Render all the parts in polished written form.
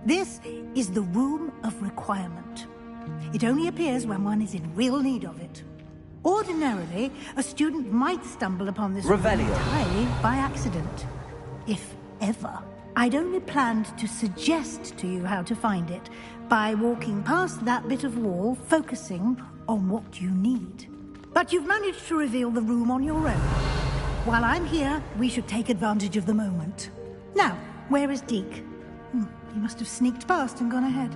This is the Room of Requirement. It only appears when one is in real need of it. Ordinarily, a student might stumble upon this room entirely by accident. If ever. I'd only planned to suggest to you how to find it by walking past that bit of wall, focusing on what you need. But you've managed to reveal the room on your own. While I'm here, we should take advantage of the moment. Now, where is Deke? He must have sneaked past and gone ahead.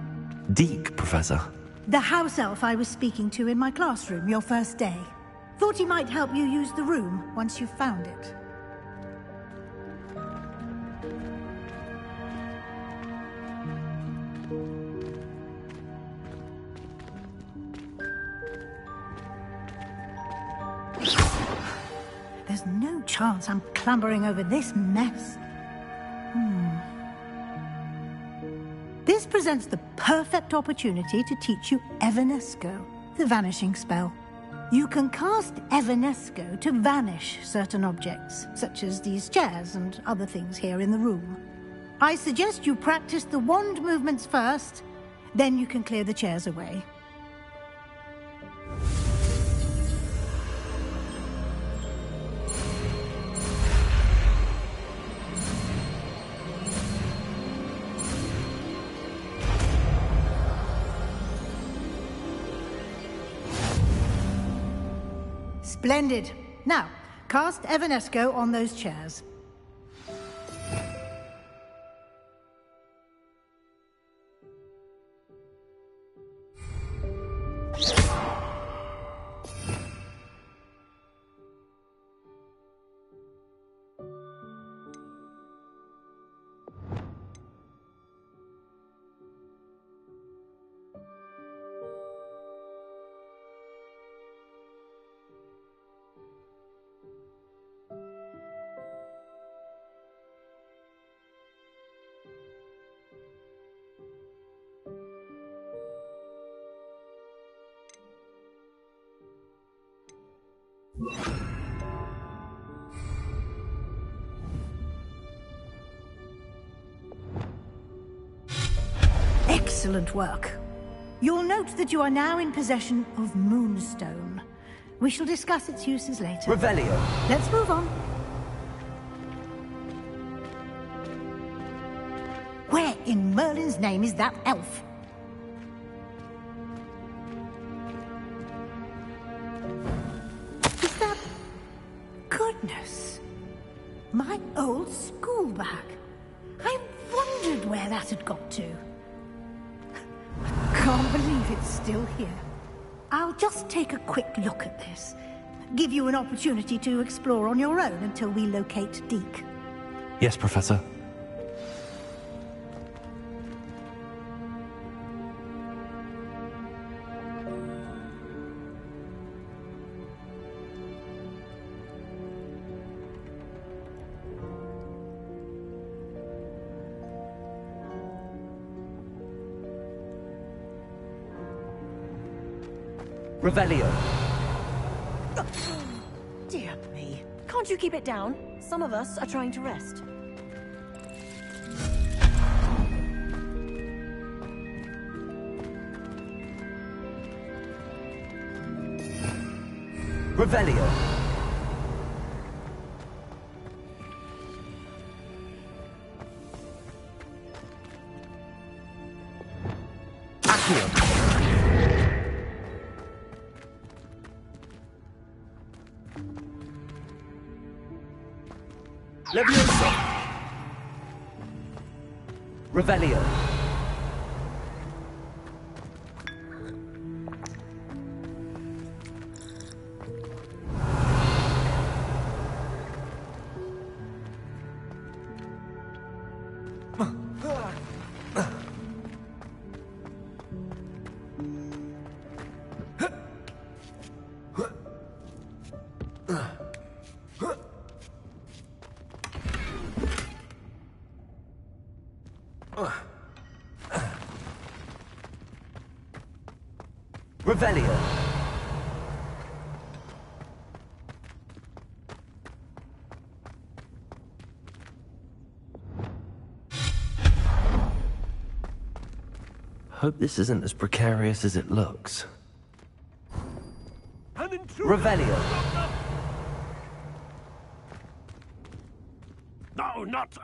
Deke, Professor? The house elf I was speaking to in my classroom your first day. Thought he might help you use the room once you've found it. There's no chance I'm clambering over this mess. This presents the perfect opportunity to teach you Evanesco, the vanishing spell. You can cast Evanesco to vanish certain objects, such as these chairs and other things here in the room. I suggest you practice the wand movements first, then you can clear the chairs away. Splendid. Now, cast Evanesco on those chairs. Excellent work. You'll note that you are now in possession of Moonstone. We shall discuss its uses later. Revelio. Let's move on. Where in Merlin's name is that elf? Is that... Goodness. My old school bag. I wondered where that had got to. Can't believe it's still here. I'll just take a quick look at this. Give you an opportunity to explore on your own until we locate Deke. Yes, Professor. Revelio. Dear me. Can't you keep it down? Some of us are trying to rest. Revelio. Accio. Leviosa. Revelio. Revelio. Hope this isn't as precarious as it looks. Revelio. No, not...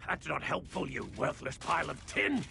that's not helpful, you worthless pile of tin!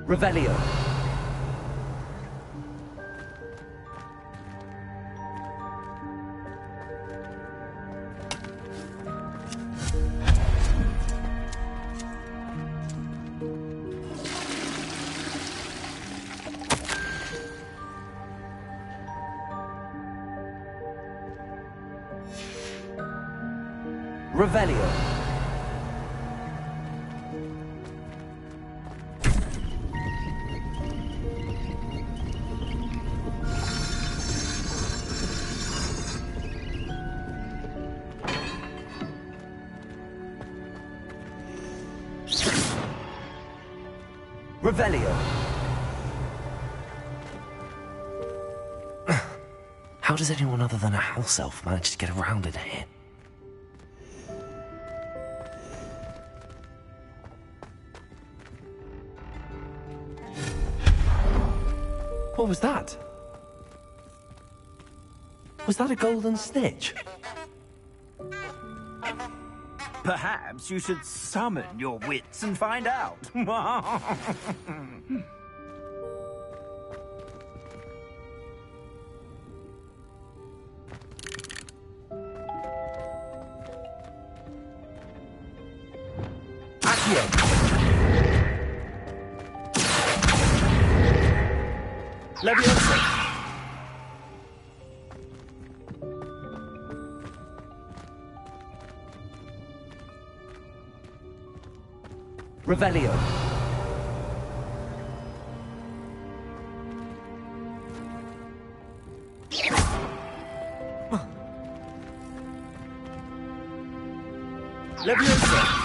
Revelio. Revelio. Revelio. How does anyone other than a house elf manage to get around in here? What was that? Was that a golden snitch? Perhaps you should summon your wits and find out. Accio. Leviosa. Revelio. Leviosa.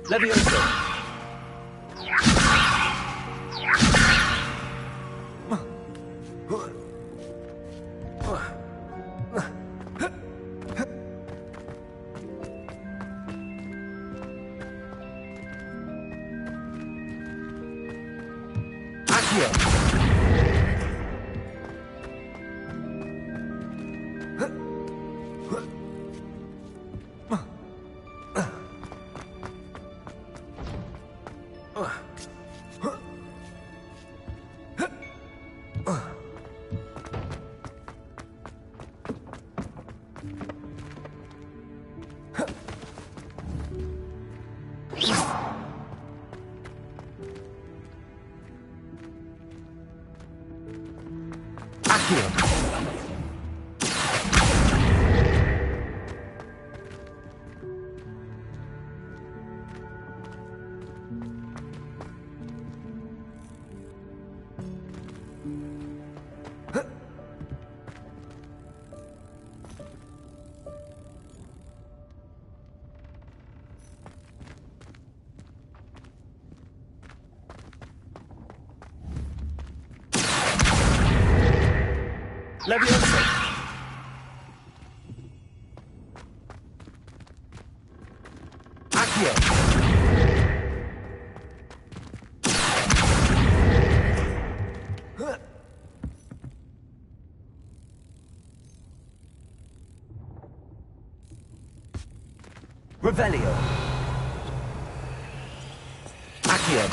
Leviosa. Leviosa. Revelio. Accio.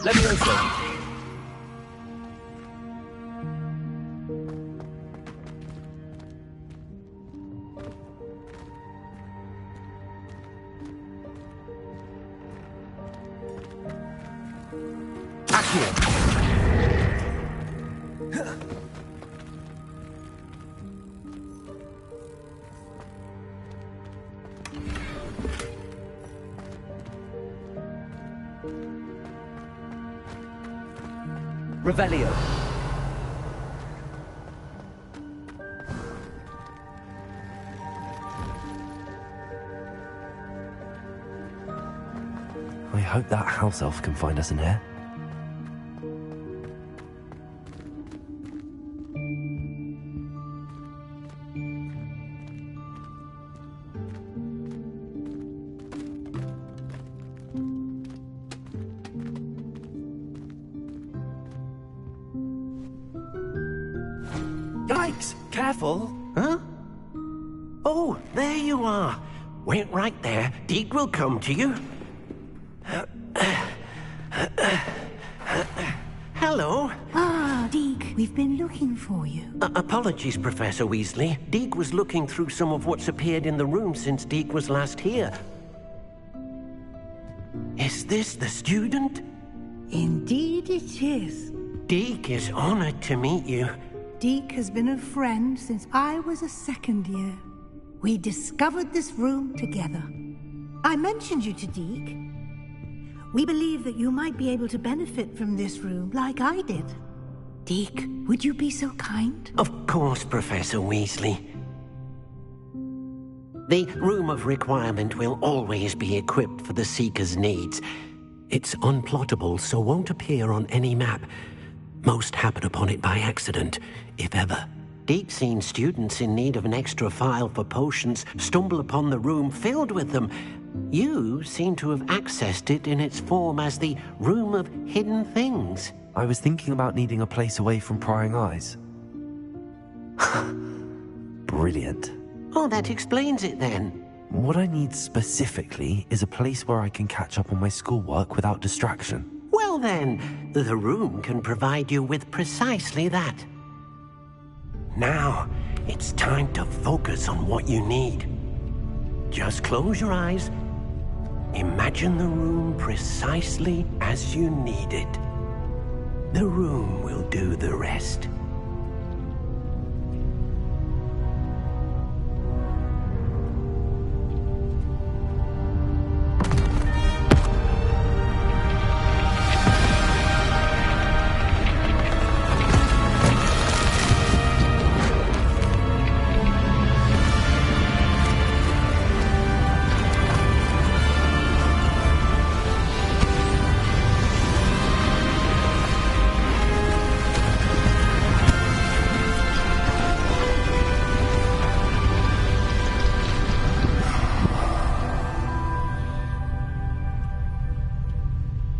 Levioso. Accio. Revelio. I hope that house elf can find us in here. Yikes! Careful! Huh? Oh, there you are. Wait right there. Deke will come to you. Hello. Ah, Deke, we've been looking for you. Apologies, Professor Weasley. Deke was looking through some of what's appeared in the room since Deke was last here. Is this the student? Indeed it is. Deke is honored to meet you. Deke has been a friend since I was a second year. We discovered this room together. I mentioned you to Deke. We believe that you might be able to benefit from this room like I did. Deke, would you be so kind? Of course, Professor Weasley. The Room of Requirement will always be equipped for the Seeker's needs. It's unplottable, so won't appear on any map. Most happen upon it by accident, if ever. Deke's seen students in need of an extra file for potions stumble upon the room filled with them. You seem to have accessed it in its form as the Room of Hidden Things. I was thinking about needing a place away from prying eyes. Brilliant. Oh, that explains it then. What I need specifically is a place where I can catch up on my schoolwork without distraction. Well then, the room can provide you with precisely that. Now, it's time to focus on what you need. Just close your eyes. Imagine the room precisely as you need it. The room will do the rest.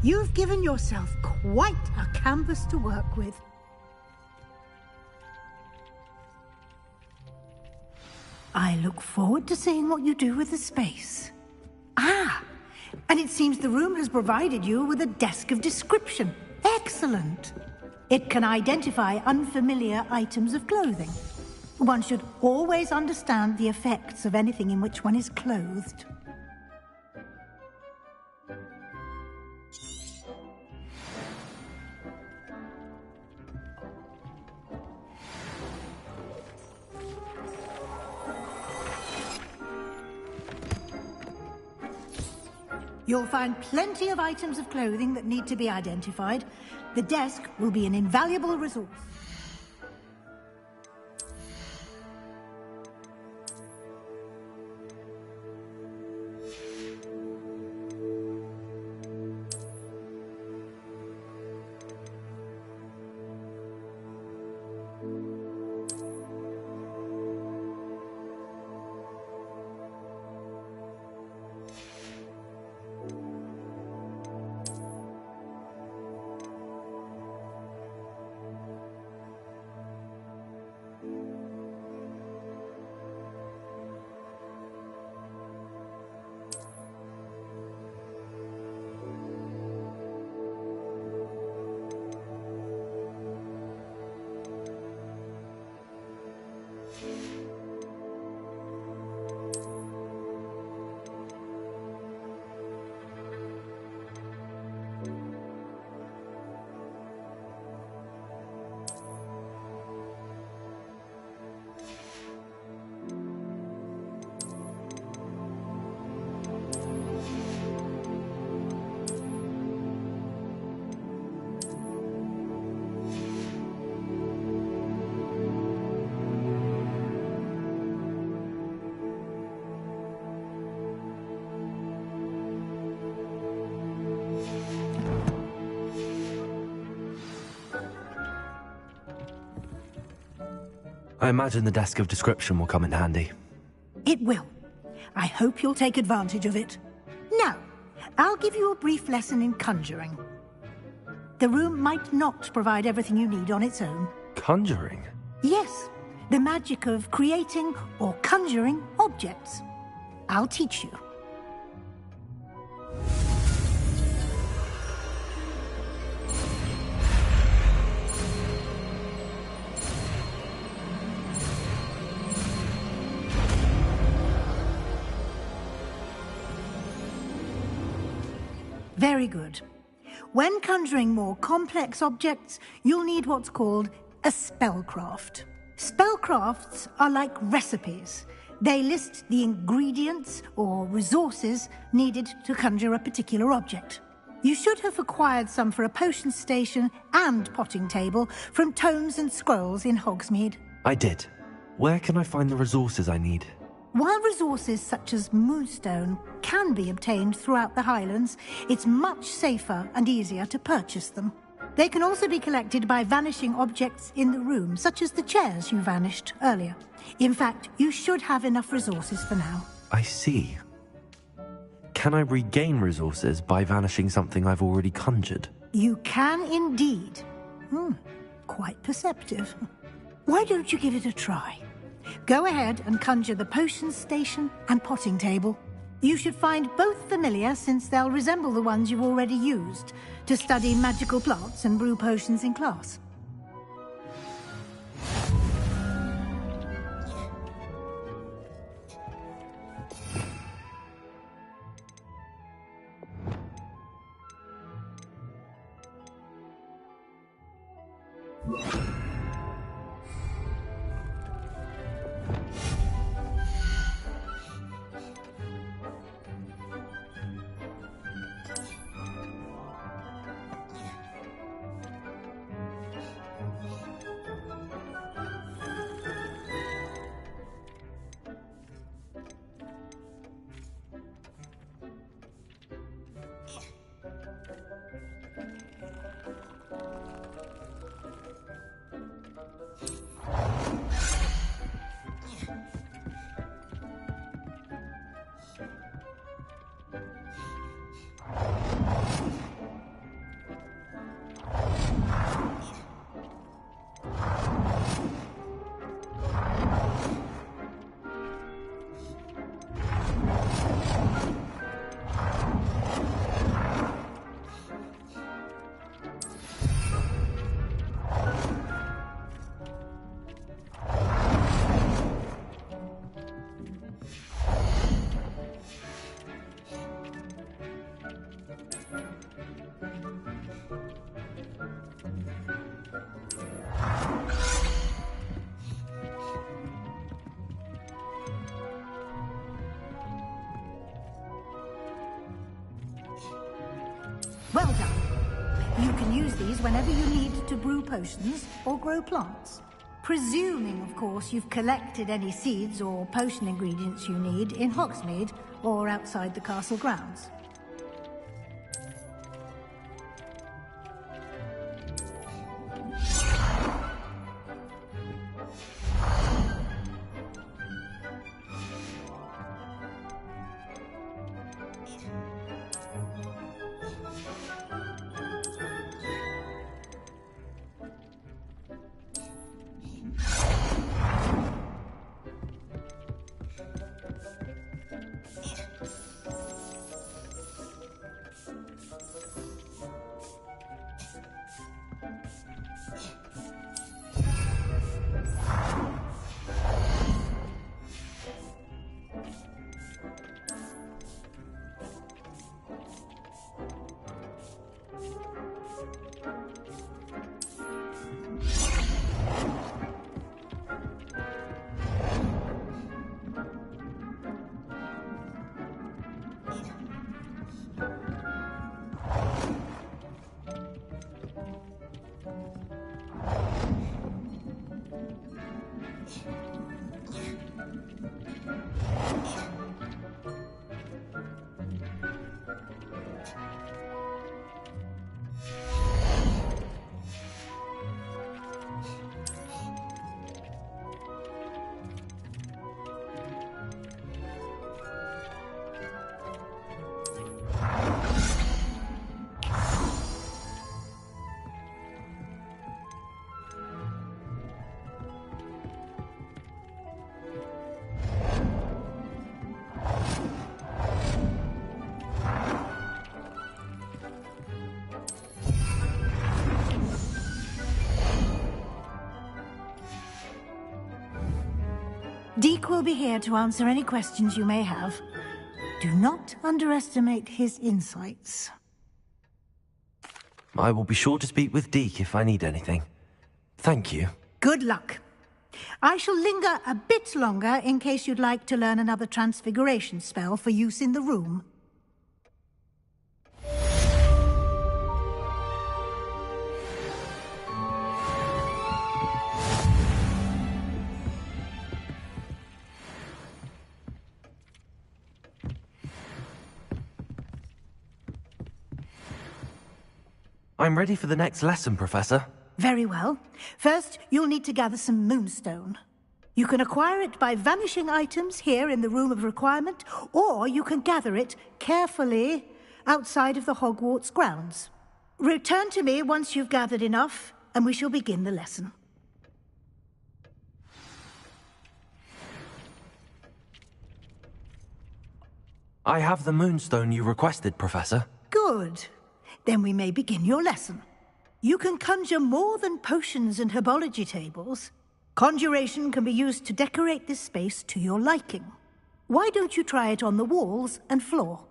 You've given yourself quite a canvas to work with. I look forward to seeing what you do with the space. Ah, and it seems the room has provided you with a desk of description. Excellent. It can identify unfamiliar items of clothing. One should always understand the effects of anything in which one is clothed. You'll find plenty of items of clothing that need to be identified. The desk will be an invaluable resource. I imagine the desk of description will come in handy. It will. I hope you'll take advantage of it. Now, I'll give you a brief lesson in conjuring. The room might not provide everything you need on its own. Conjuring? Yes, the magic of creating or conjuring objects. I'll teach you. Very good. When conjuring more complex objects, you'll need what's called a spellcraft. Spellcrafts are like recipes. They list the ingredients or resources needed to conjure a particular object. You should have acquired some for a potion station and potting table from tomes and scrolls in Hogsmeade. I did. Where can I find the resources I need? While resources such as moonstone can be obtained throughout the Highlands, it's much safer and easier to purchase them. They can also be collected by vanishing objects in the room, such as the chairs you vanished earlier. In fact, you should have enough resources for now. I see. Can I regain resources by vanishing something I've already conjured? You can indeed. Quite perceptive. Why don't you give it a try? Go ahead and conjure the potion station and potting table. You should find both familiar, since they'll resemble the ones you've already used to study magical plants and brew potions in class. Well done. You can use these whenever you need to brew potions or grow plants. Presuming, of course, you've collected any seeds or potion ingredients you need in Hogsmeade or outside the castle grounds. Deke will be here to answer any questions you may have. Do not underestimate his insights. I will be sure to speak with Deke if I need anything. Thank you. Good luck. I shall linger a bit longer in case you'd like to learn another transfiguration spell for use in the room. I'm ready for the next lesson, Professor. Very well. First, you'll need to gather some moonstone. You can acquire it by vanishing items here in the Room of Requirement, or you can gather it carefully outside of the Hogwarts grounds. Return to me once you've gathered enough, and we shall begin the lesson. I have the moonstone you requested, Professor. Good. Then we may begin your lesson. You can conjure more than potions and herbology tables. Conjuration can be used to decorate this space to your liking. Why don't you try it on the walls and floor?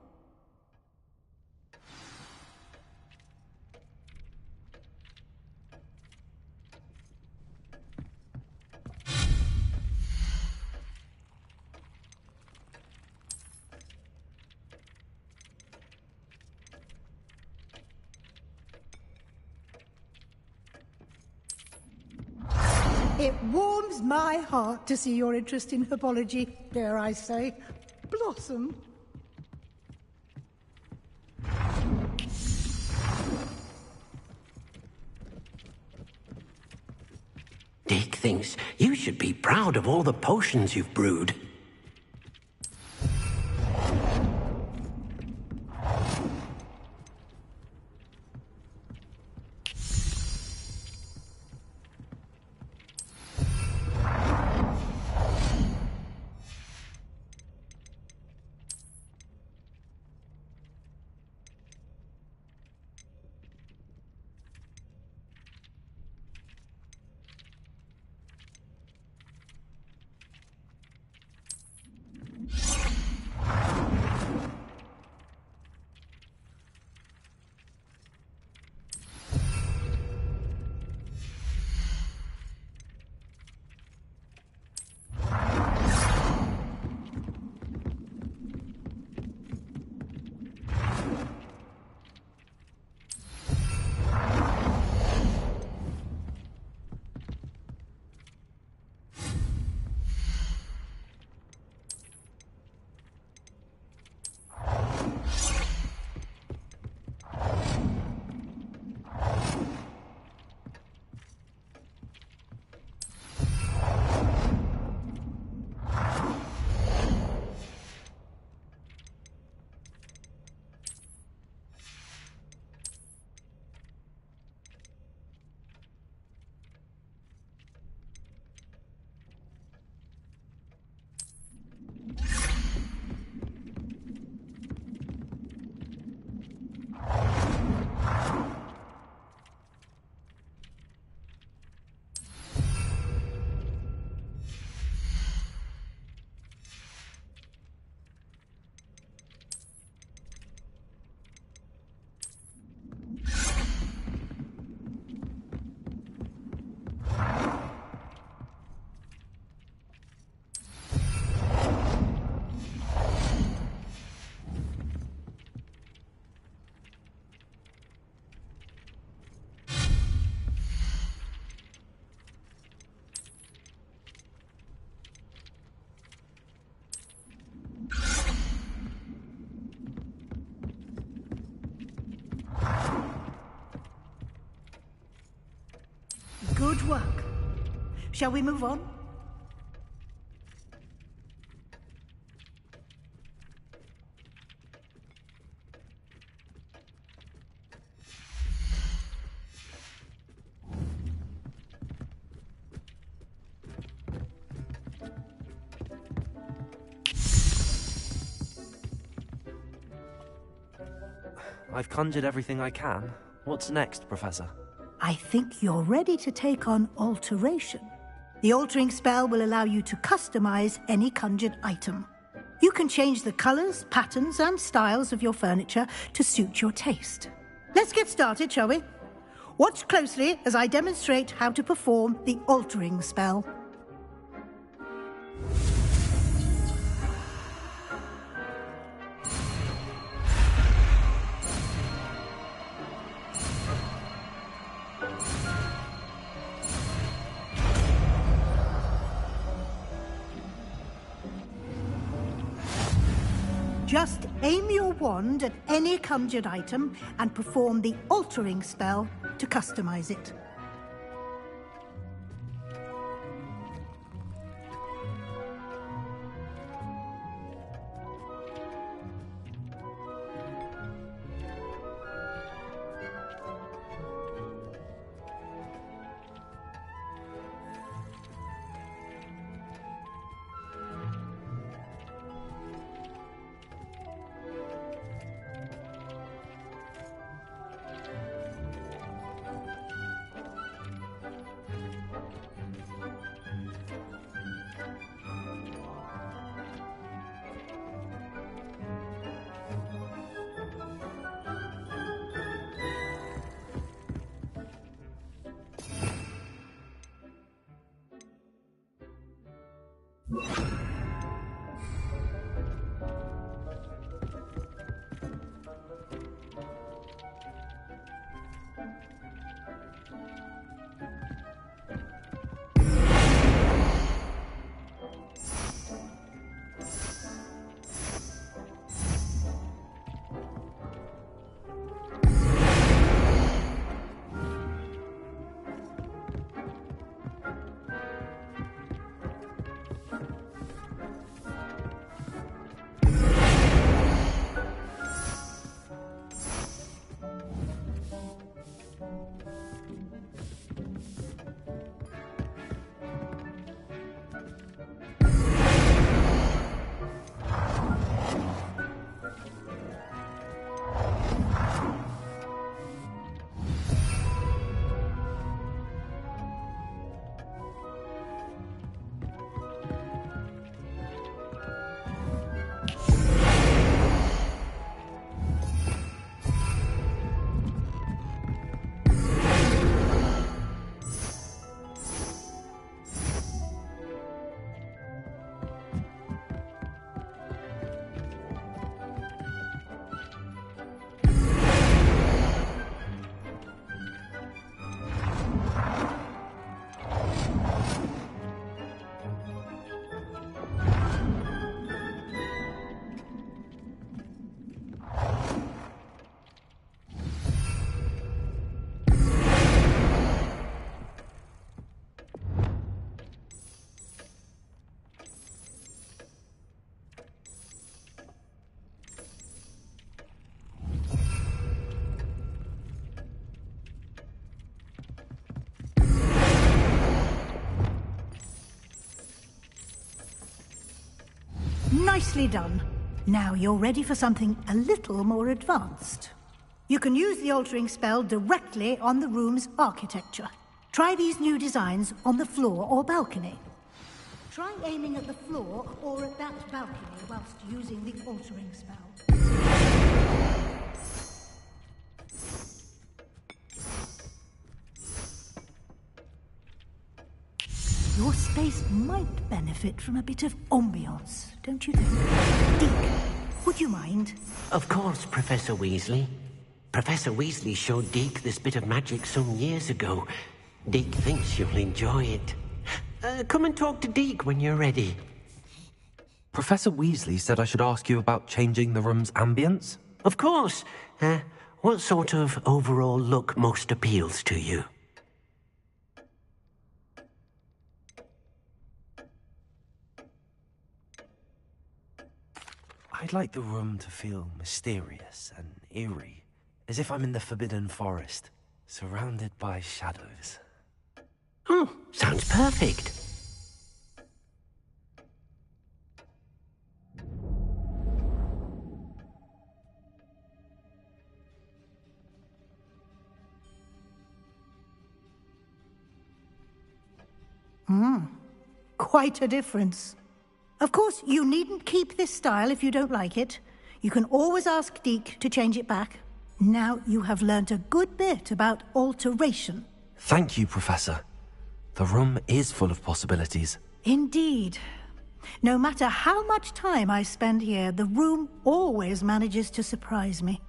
It warms my heart to see your interest in herbology, dare I say, blossom. Deke thinks you should be proud of all the potions you've brewed. Good work. Shall we move on? I've conjured everything I can. What's next, Professor? I think you're ready to take on alteration. The altering spell will allow you to customize any conjured item. You can change the colors, patterns, and styles of your furniture to suit your taste. Let's get started, shall we? Watch closely as I demonstrate how to perform the altering spell. Just aim your wand at any conjured item and perform the altering spell to customize it. Nicely done. Now you're ready for something a little more advanced. You can use the altering spell directly on the room's architecture. Try these new designs on the floor or balcony. Try aiming at the floor or at that balcony whilst using the altering spell. Your space might benefit from a bit of ambiance, don't you think? Deke, would you mind? Of course, Professor Weasley. Professor Weasley showed Deke this bit of magic some years ago. Deke thinks you'll enjoy it. Come and talk to Deke when you're ready. Professor Weasley said I should ask you about changing the room's ambience? Of course. What sort of overall look most appeals to you? I'd like the room to feel mysterious and eerie, as if I'm in the Forbidden Forest, surrounded by shadows. Oh, sounds perfect. quite a difference. Of course, you needn't keep this style if you don't like it. You can always ask Deke to change it back. Now you have learnt a good bit about alteration. Thank you, Professor. The room is full of possibilities. Indeed. No matter how much time I spend here, the room always manages to surprise me.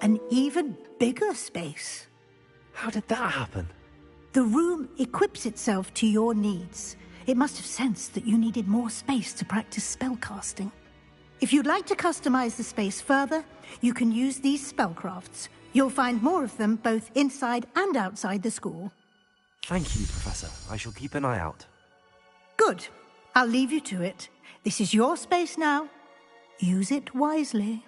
An even bigger space. How did that happen? The room equips itself to your needs. It must have sensed that you needed more space to practice spellcasting. If you'd like to customize the space further, you can use these spellcrafts. You'll find more of them both inside and outside the school. Thank you, Professor. I shall keep an eye out. Good. I'll leave you to it. This is your space now. Use it wisely.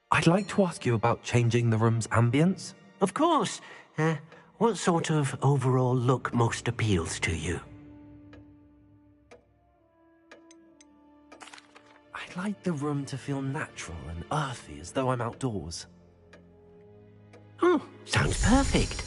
I'd like to ask you about changing the room's ambience. Of course. What sort of overall look most appeals to you? I'd like the room to feel natural and earthy, as though I'm outdoors. Oh, sounds perfect.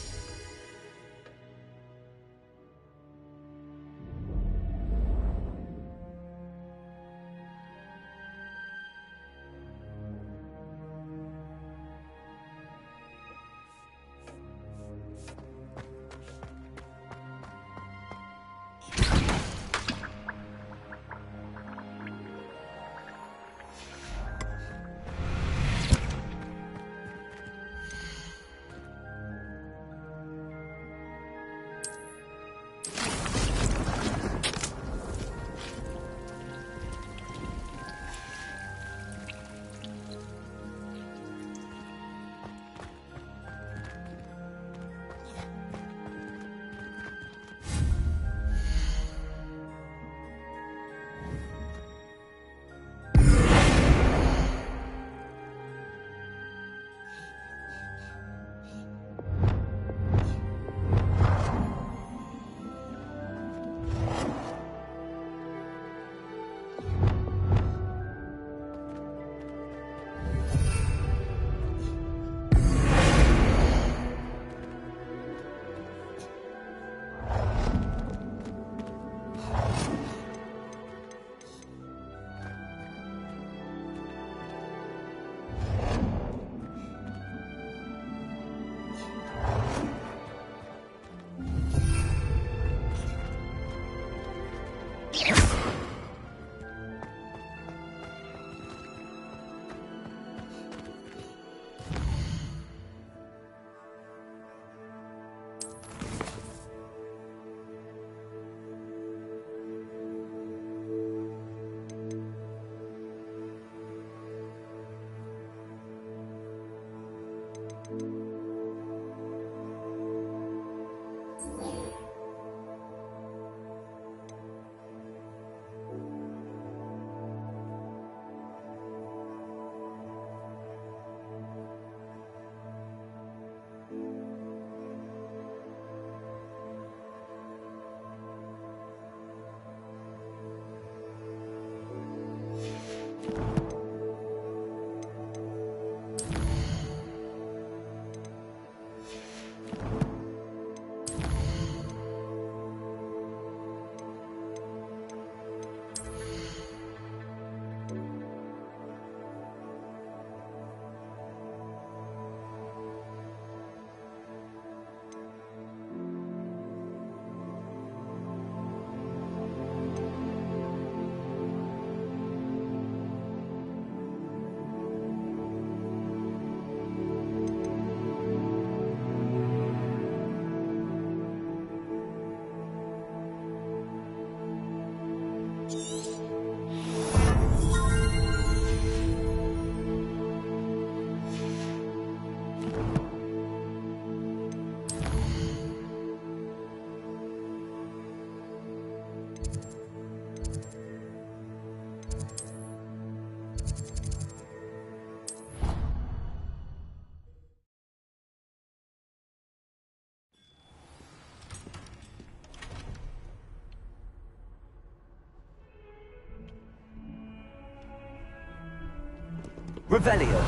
Revelio.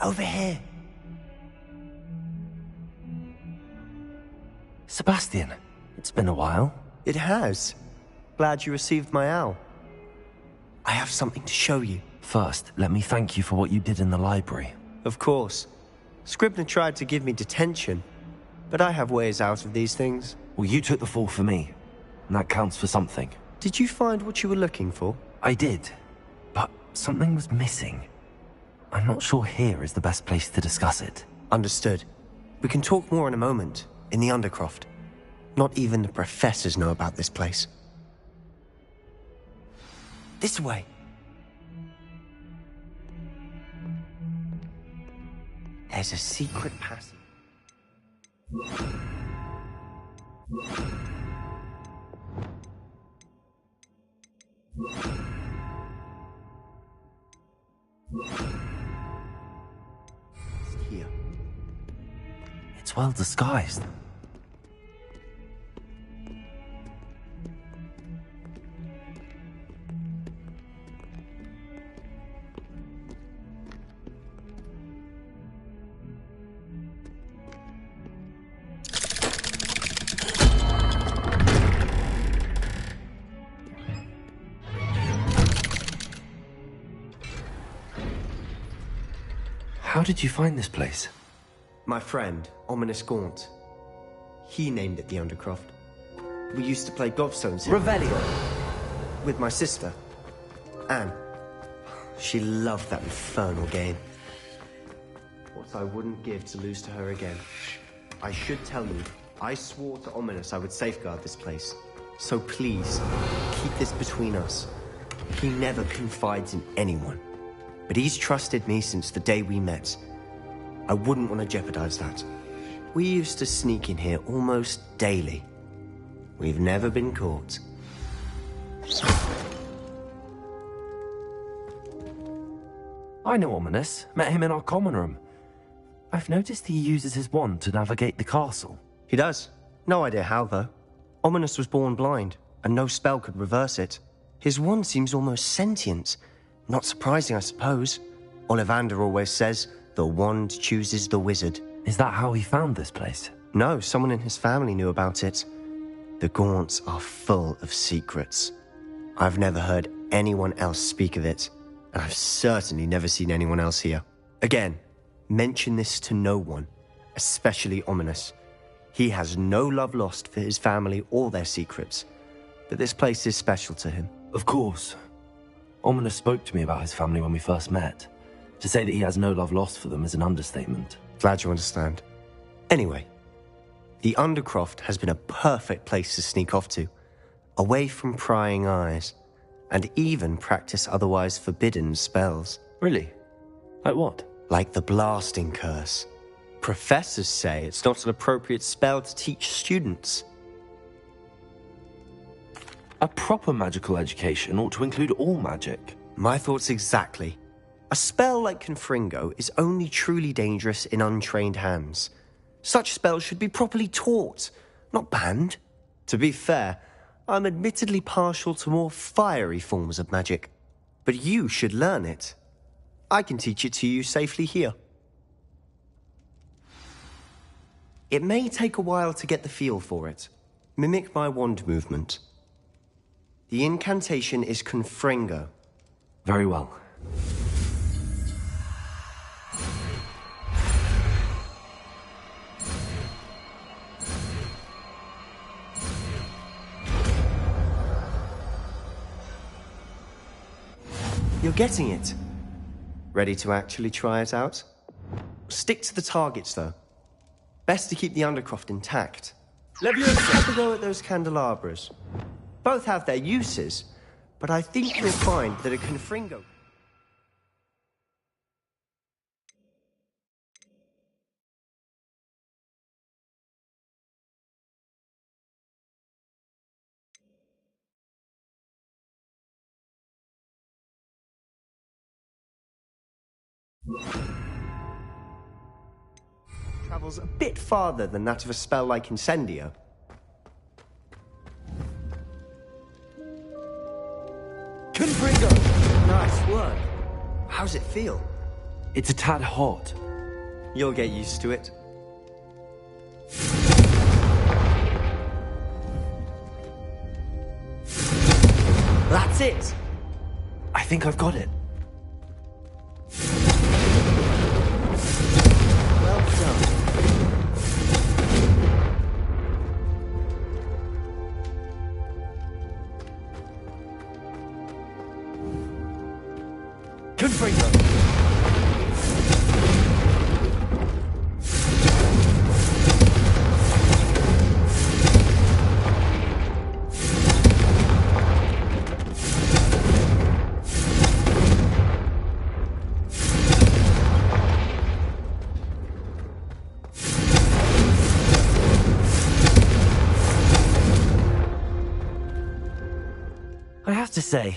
Over here. Sebastian, it's been a while. It has. Glad you received my owl. I have something to show you. First, let me thank you for what you did in the library. Of course. Scribner tried to give me detention, but I have ways out of these things. Well, you took the fall for me, and that counts for something. Did you find what you were looking for? I did, but something was missing. I'm not sure here is the best place to discuss it. Understood. We can talk more in a moment, in the Undercroft. Not even the professors know about this place. This way. There's a secret passage. Here. It's well disguised. How did you find this place? My friend, Ominous Gaunt. He named it the Undercroft. We used to play gobstones here. Revelio. With my sister, Anne. She loved that infernal game. What I wouldn't give to lose to her again. I should tell you, I swore to Ominous I would safeguard this place. So please, keep this between us. He never confides in anyone. But he's trusted me since the day we met. I wouldn't want to jeopardize that. We used to sneak in here almost daily. We've never been caught. I know Ominous. Met him in our common room. I've noticed he uses his wand to navigate the castle. He does. No idea how, though. Ominous was born blind, and no spell could reverse it. His wand seems almost sentient. Not surprising, I suppose. Ollivander always says, the wand chooses the wizard. Is that how he found this place? No, someone in his family knew about it. The Gaunts are full of secrets. I've never heard anyone else speak of it, and I've certainly never seen anyone else here. Again, mention this to no one, especially Ominous. He has no love lost for his family or their secrets, but this place is special to him. Of course. Ominous spoke to me about his family when we first met. To say that he has no love lost for them is an understatement. Glad you understand. Anyway, the Undercroft has been a perfect place to sneak off to, away from prying eyes, and even practice otherwise forbidden spells. Really? Like what? Like the blasting curse. Professors say it's not an appropriate spell to teach students. A proper magical education ought to include all magic. My thoughts exactly. A spell like Confringo is only truly dangerous in untrained hands. Such spells should be properly taught, not banned. To be fair, I'm admittedly partial to more fiery forms of magic. But you should learn it. I can teach it to you safely here. It may take a while to get the feel for it. Mimic my wand movement. The incantation is Confringo. Very well. You're getting it. Ready to actually try it out? Stick to the targets, though. Best to keep the Undercroft intact. Have a go at those candelabras. Both have their uses, but I think you'll find that a Confringo... Travels a bit farther than that of a spell like Incendio. Confringo! Nice work. How's it feel? It's a tad hot. You'll get used to it. That's it! I think I've got it. Well done. Confringo! I have to say,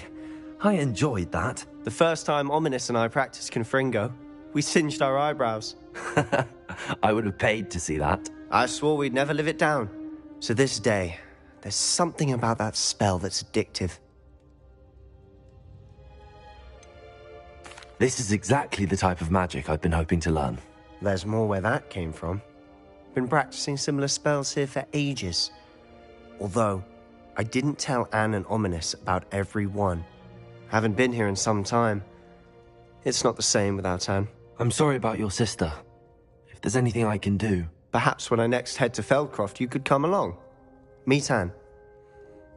I enjoyed that. The first time Ominous and I practiced Confringo, we singed our eyebrows. I would have paid to see that. I swore we'd never live it down. So this day, there's something about that spell that's addictive. This is exactly the type of magic I've been hoping to learn. There's more where that came from. Been practicing similar spells here for ages. Although, I didn't tell Anne and Ominous about every one. Haven't been here in some time. It's not the same without Anne. I'm sorry about your sister. If there's anything I can do... Perhaps when I next head to Feldcroft, you could come along. Meet Anne.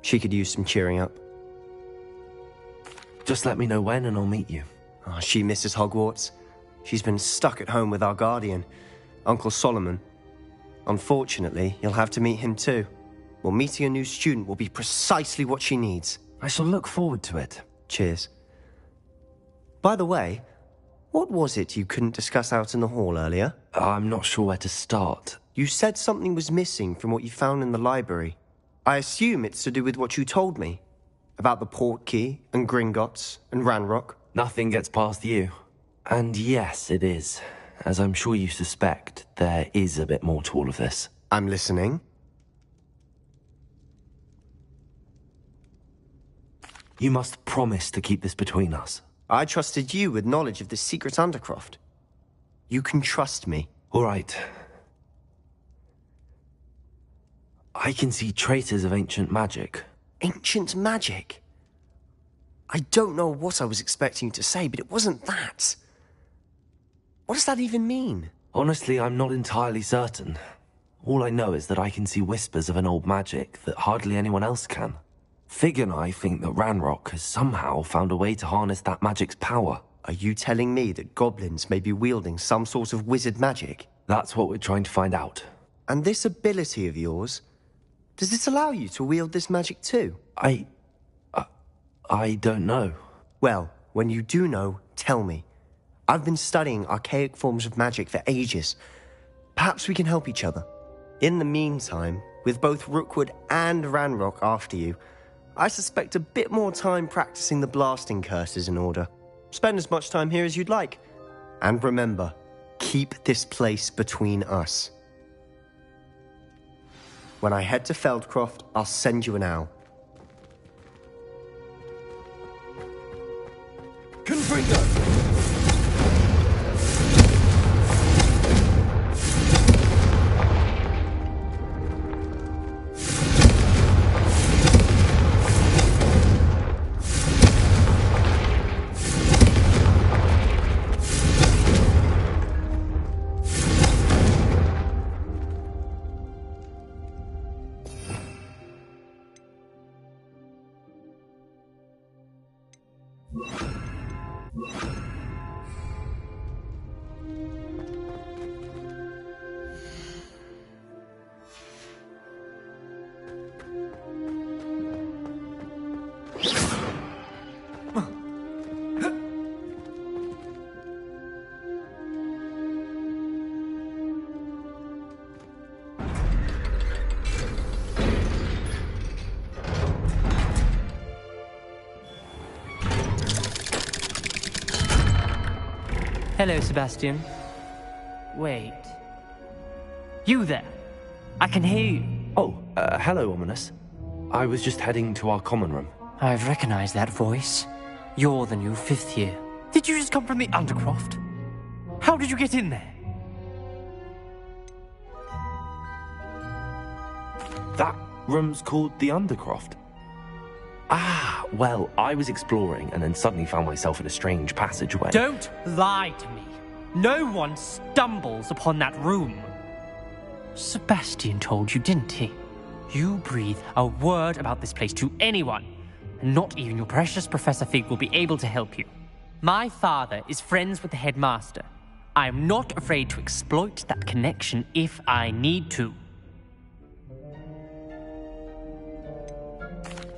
She could use some cheering up. Just let me know when and I'll meet you. Oh, she misses Hogwarts. She's been stuck at home with our guardian, Uncle Solomon. Unfortunately, you'll have to meet him too. Well, meeting a new student will be precisely what she needs. I shall look forward to it. Cheers. By the way, what was it you couldn't discuss out in the hall earlier? I'm not sure where to start. You said something was missing from what you found in the library. I assume it's to do with what you told me. About the Portkey, and Gringotts, and Ranrock. Nothing gets past you. And yes, it is. As I'm sure you suspect, there is a bit more to all of this. I'm listening. You must promise to keep this between us. I trusted you with knowledge of the secret Undercroft. You can trust me. All right. I can see traces of ancient magic. Ancient magic? I don't know what I was expecting you to say, but it wasn't that. What does that even mean? Honestly, I'm not entirely certain. All I know is that I can see whispers of an old magic that hardly anyone else can. Fig and I think that Ranrock has somehow found a way to harness that magic's power. Are you telling me that goblins may be wielding some sort of wizard magic? That's what we're trying to find out. And this ability of yours, does it allow you to wield this magic too? I don't know. Well, when you do know, tell me. I've been studying archaic forms of magic for ages. Perhaps we can help each other. In the meantime, with both Rookwood and Ranrock after you, I suspect a bit more time practicing the blasting curses in order. Spend as much time here as you'd like. And remember, keep this place between us. When I head to Feldcroft, I'll send you an owl. Confringo! You Hello, Sebastian. Wait. You there? I can hear you. Oh, hello, Ominous. I was just heading to our common room. I've recognized that voice. You're the new 5th year. Did you just come from the Undercroft? How did you get in there? That room's called the Undercroft. Ah, well, I was exploring and then suddenly found myself in a strange passageway. Don't lie to me. No one stumbles upon that room. Sebastian told you, didn't he? You breathe a word about this place to anyone, and not even your precious Professor Fig will be able to help you. My father is friends with the headmaster. I am not afraid to exploit that connection if I need to.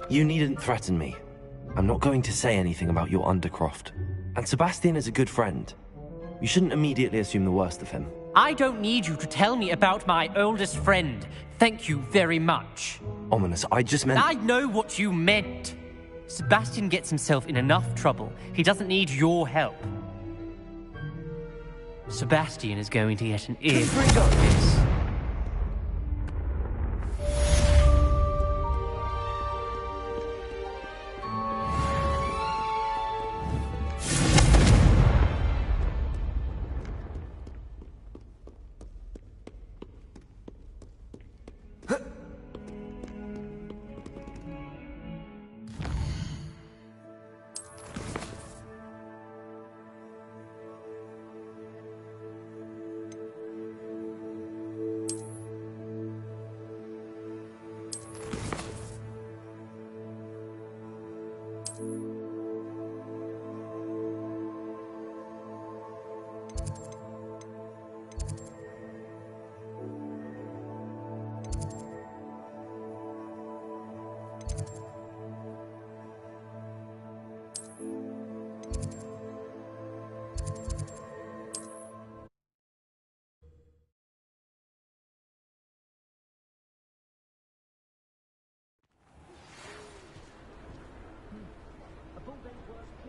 You needn't threaten me. I'm not going to say anything about your Undercroft. And Sebastian is a good friend. You shouldn't immediately assume the worst of him. I don't need you to tell me about my oldest friend. Thank you very much. Ominous, I just meant... I know what you meant. Sebastian gets himself in enough trouble. He doesn't need your help. Sebastian is going to get an earful of this.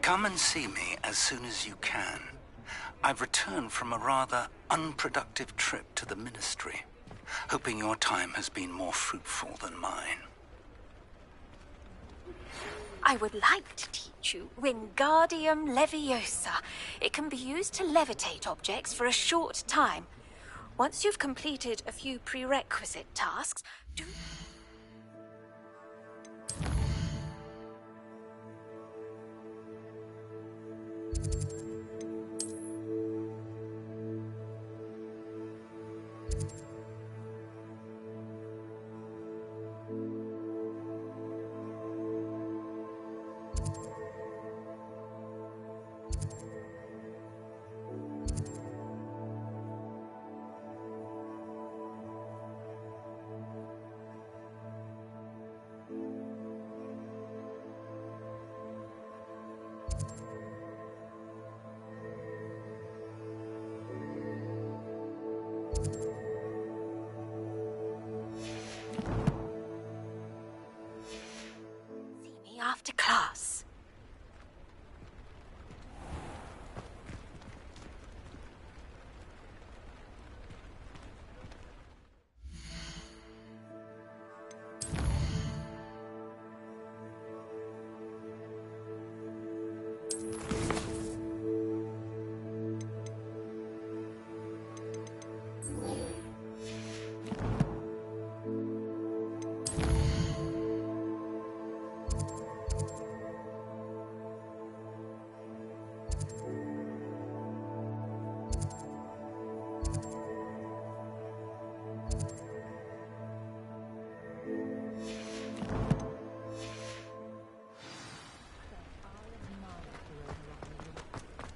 Come and see me as soon as you can. I've returned from a rather unproductive trip to the Ministry, hoping your time has been more fruitful than mine. I would like to teach you Wingardium Leviosa. It can be used to levitate objects for a short time. Once you've completed a few prerequisite tasks, do... after class.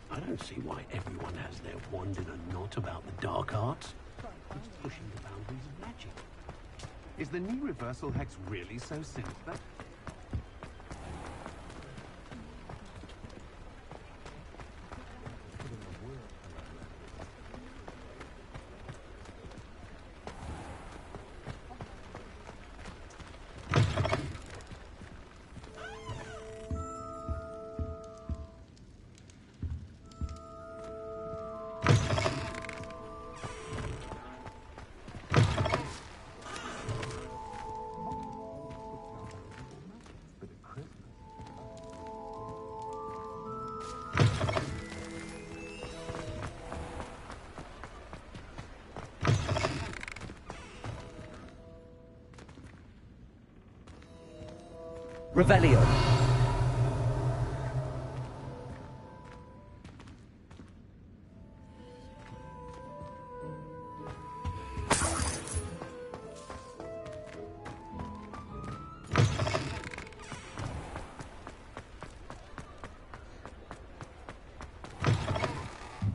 I don't see why everyone has their wand in a knot about the dark arts. It's pushing the boundaries of magic. Is the new reversal hex really so sinister? Revelio.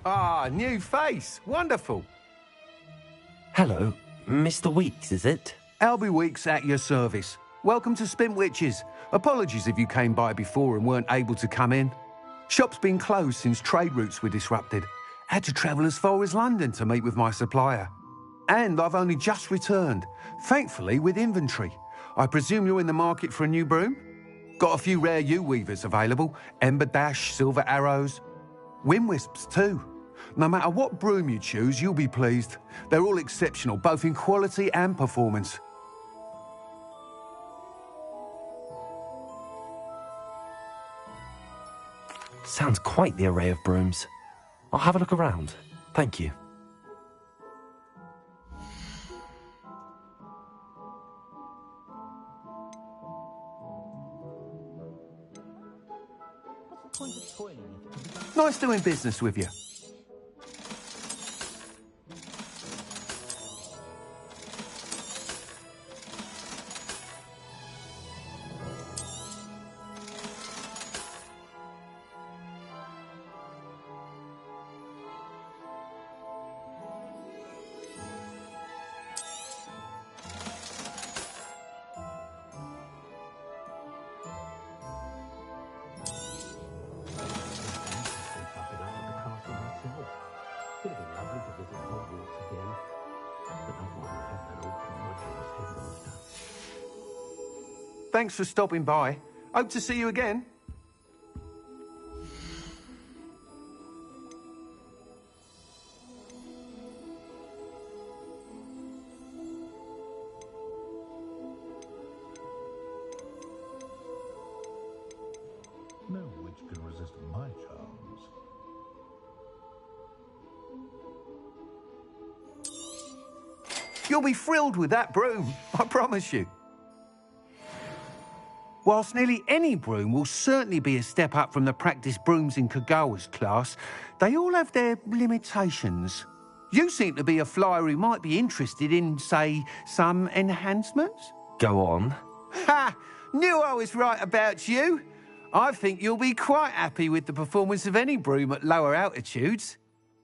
Ah, new face. Wonderful. Hello, Mr. Weeks, is it? Albie Weeks at your service. Welcome to Spint Witches. Apologies if you came by before and weren't able to come in. Shop's been closed since trade routes were disrupted. Had to travel as far as London to meet with my supplier. And I've only just returned, thankfully with inventory. I presume you're in the market for a new broom? Got a few rare U-weavers available. Ember Dash, Silver Arrows. Wind Wisps too. No matter what broom you choose, you'll be pleased. They're all exceptional, both in quality and performance. Sounds quite the array of brooms. I'll have a look around. Thank you. Nice doing business with you. Thanks for stopping by. Hope to see you again. No witch can resist my charms. You'll be thrilled with that broom, I promise you. Whilst nearly any broom will certainly be a step up from the practice brooms in Kagawa's class, they all have their limitations. You seem to be a flyer who might be interested in, say, some enhancements? Go on. Ha! Knew I was right about you. I think you'll be quite happy with the performance of any broom at lower altitudes.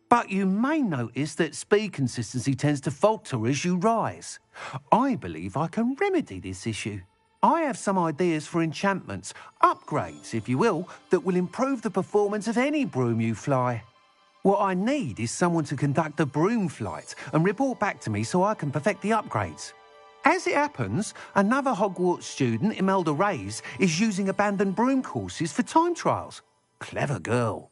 But you may notice that speed consistency tends to falter as you rise. I believe I can remedy this issue. I have some ideas for enchantments, upgrades, if you will, that will improve the performance of any broom you fly. What I need is someone to conduct a broom flight and report back to me so I can perfect the upgrades. As it happens, another Hogwarts student, Imelda Reyes, is using abandoned broom courses for time trials. Clever girl.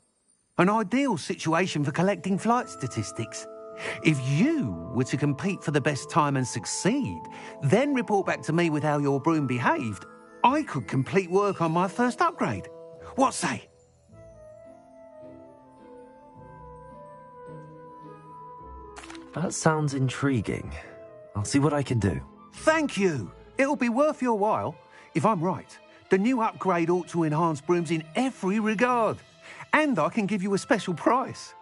An ideal situation for collecting flight statistics. If you were to compete for the best time and succeed, then report back to me with how your broom behaved, I could complete work on my first upgrade. What say? That sounds intriguing. I'll see what I can do. Thank you. It'll be worth your while. If I'm right, the new upgrade ought to enhance brooms in every regard. And I can give you a special price.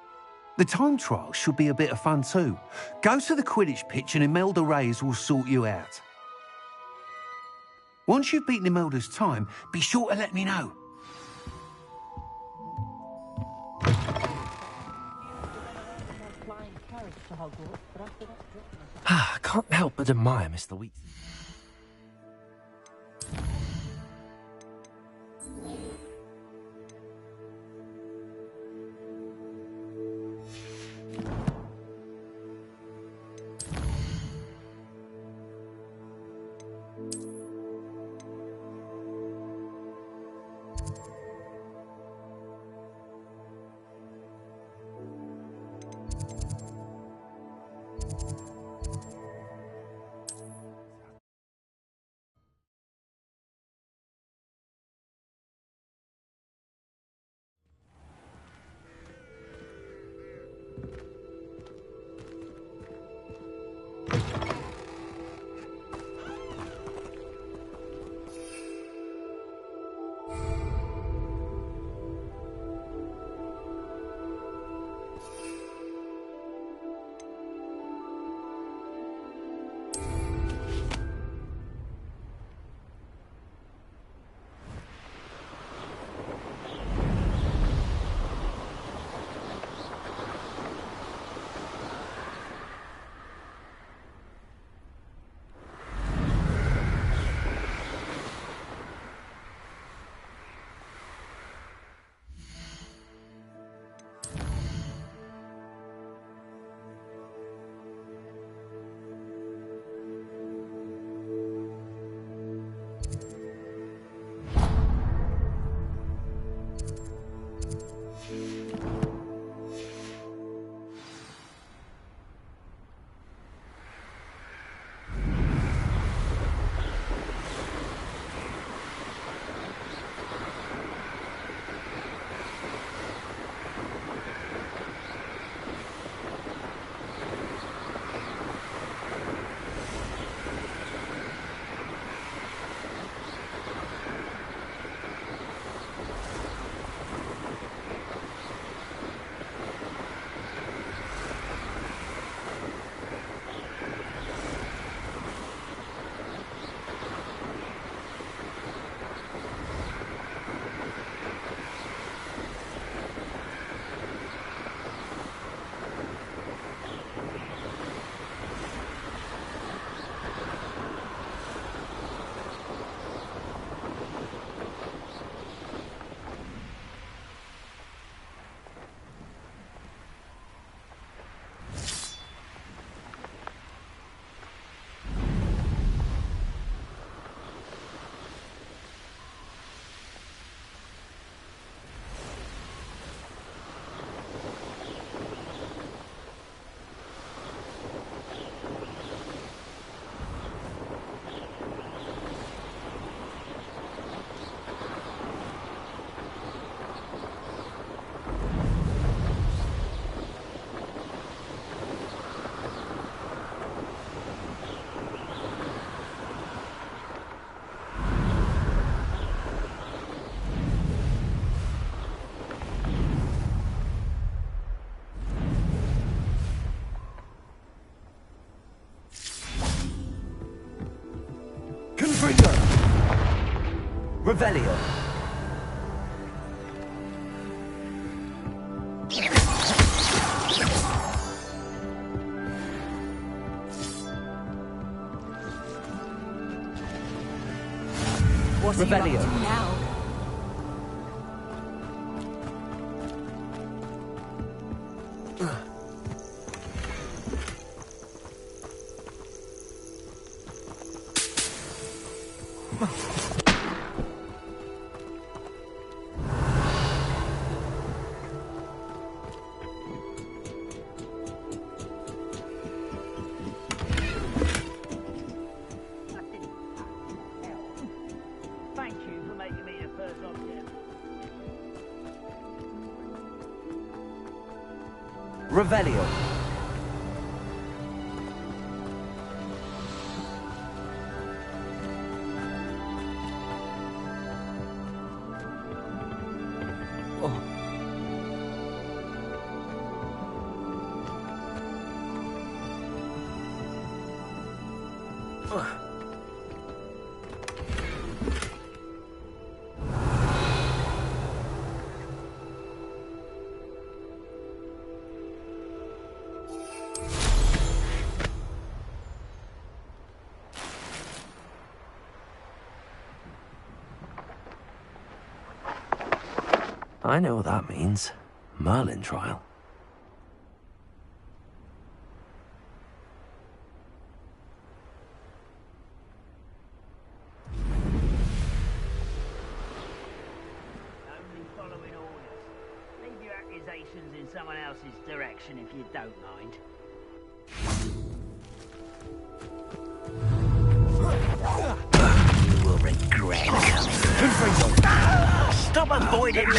The time trial should be a bit of fun too. Go to the Quidditch pitch and Imelda Reyes will sort you out. Once you've beaten Imelda's time, be sure to let me know. I can't help but admire Mr. Weeks. Revelio. What are you up Revelio. to now? Thank you for making me the first object. Revelio. I know what that means. Merlin trial. Only following orders. Leave your accusations in someone else's direction if you don't mind. You will regret coming. Stop avoiding me!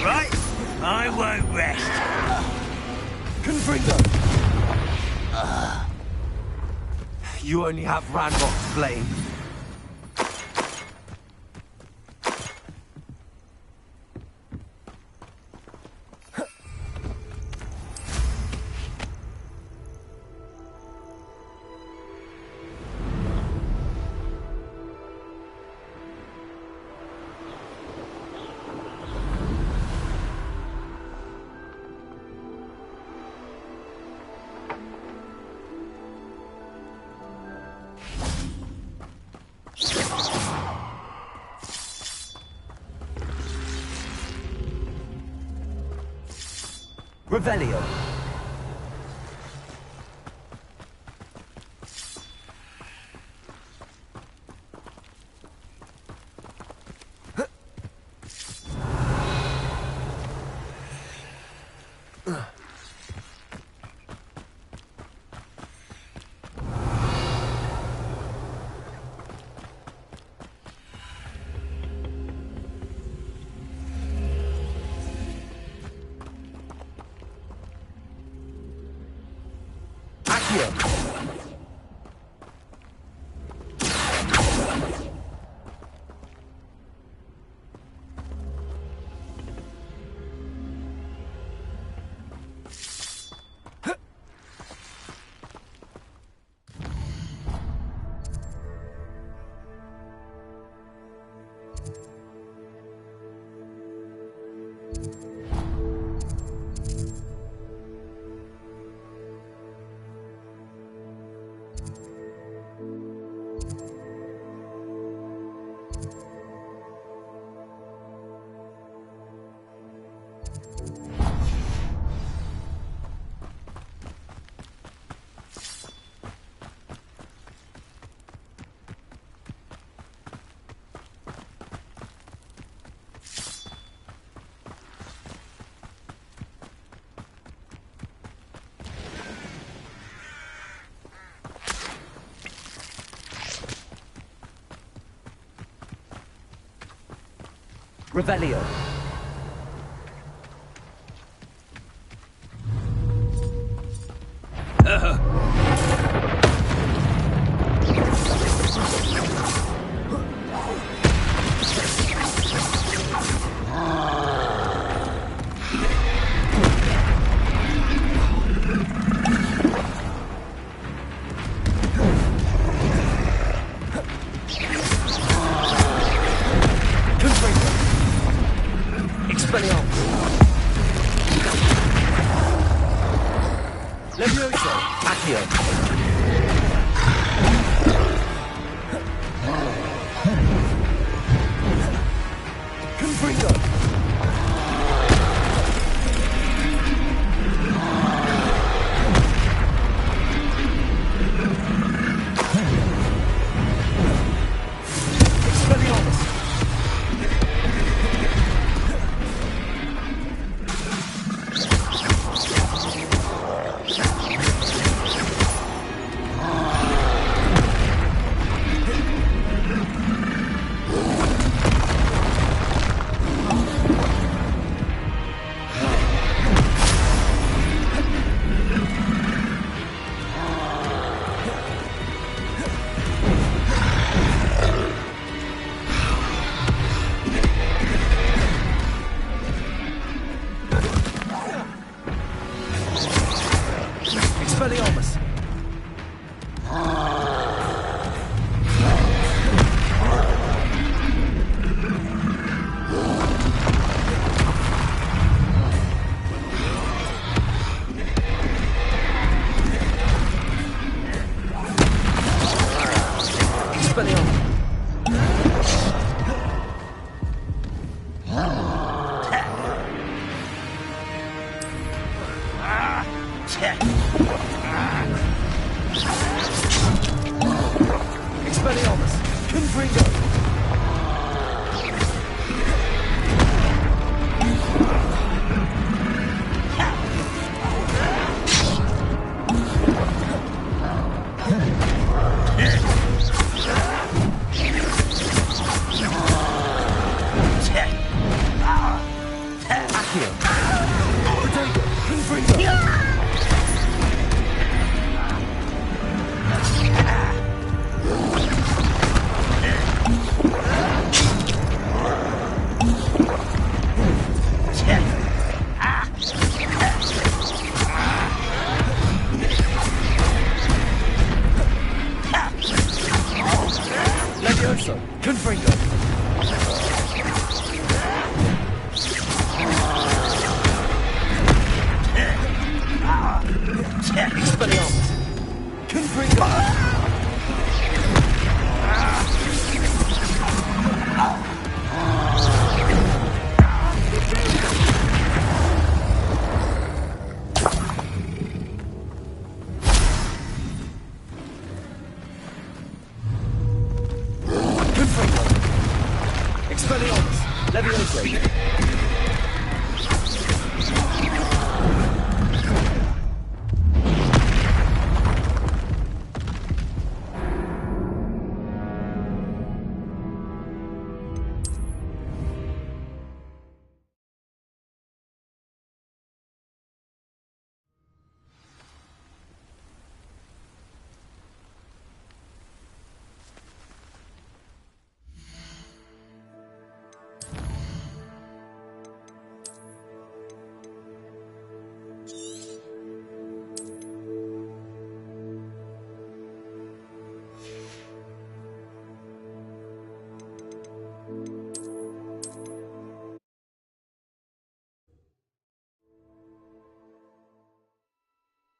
Right, I won't rest. Confringo! You only have Ranrock to blame. Revelio. Revelio. Here.